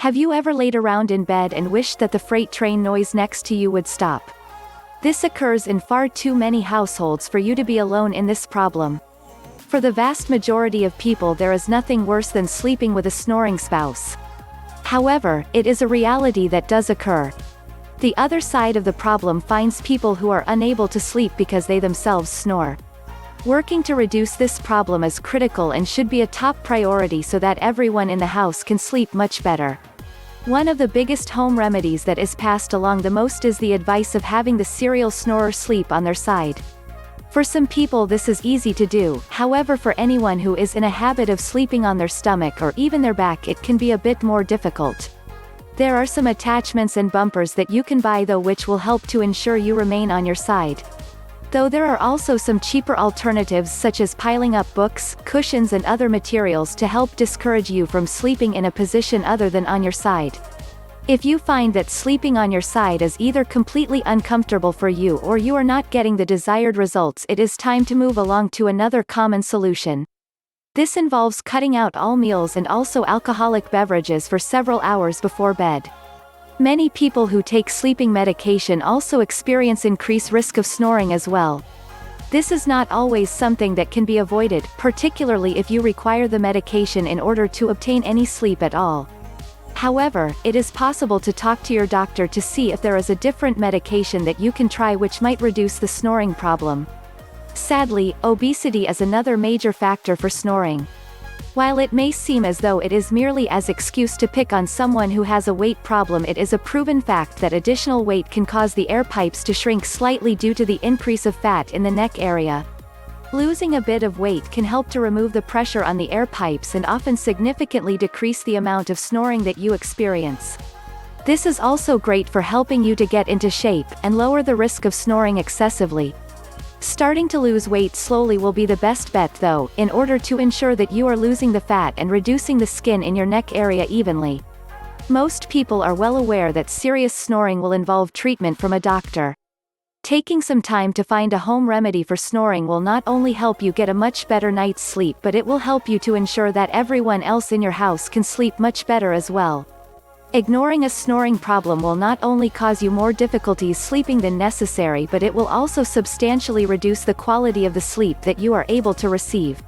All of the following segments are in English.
Have you ever laid around in bed and wished that the freight train noise next to you would stop? This occurs in far too many households for you to be alone in this problem. For the vast majority of people, there is nothing worse than sleeping with a snoring spouse. However, it is a reality that does occur. The other side of the problem finds people who are unable to sleep because they themselves snore. Working to reduce this problem is critical and should be a top priority so that everyone in the house can sleep much better. One of the biggest home remedies that is passed along the most is the advice of having the serial snorer sleep on their side. For some people this is easy to do, however for anyone who is in a habit of sleeping on their stomach or even their back it can be a bit more difficult. There are some attachments and bumpers that you can buy though which will help to ensure you remain on your side. Though there are also some cheaper alternatives such as piling up books, cushions and other materials to help discourage you from sleeping in a position other than on your side. If you find that sleeping on your side is either completely uncomfortable for you or you are not getting the desired results, it is time to move along to another common solution. This involves cutting out all meals and also alcoholic beverages for several hours before bed. Many people who take sleeping medication also experience increased risk of snoring as well. This is not always something that can be avoided, particularly if you require the medication in order to obtain any sleep at all. However, it is possible to talk to your doctor to see if there is a different medication that you can try which might reduce the snoring problem. Sadly, obesity is another major factor for snoring. While it may seem as though it is merely as excuse to pick on someone who has a weight problem, it is a proven fact that additional weight can cause the air pipes to shrink slightly due to the increase of fat in the neck area. Losing a bit of weight can help to remove the pressure on the air pipes and often significantly decrease the amount of snoring that you experience. This is also great for helping you to get into shape and lower the risk of snoring excessively. Starting to lose weight slowly will be the best bet though, in order to ensure that you are losing the fat and reducing the skin in your neck area evenly. Most people are well aware that serious snoring will involve treatment from a doctor. Taking some time to find a home remedy for snoring will not only help you get a much better night's sleep, but it will help you to ensure that everyone else in your house can sleep much better as well. Ignoring a snoring problem will not only cause you more difficulties sleeping than necessary, but it will also substantially reduce the quality of the sleep that you are able to receive.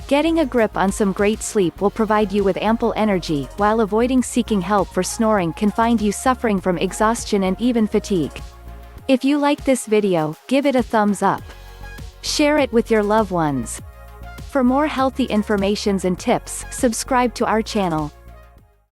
Getting a grip on some great sleep will provide you with ample energy, while avoiding seeking help for snoring can find you suffering from exhaustion and even fatigue. If you like this video, give it a thumbs up. Share it with your loved ones. For more healthy informations and tips, subscribe to our channel.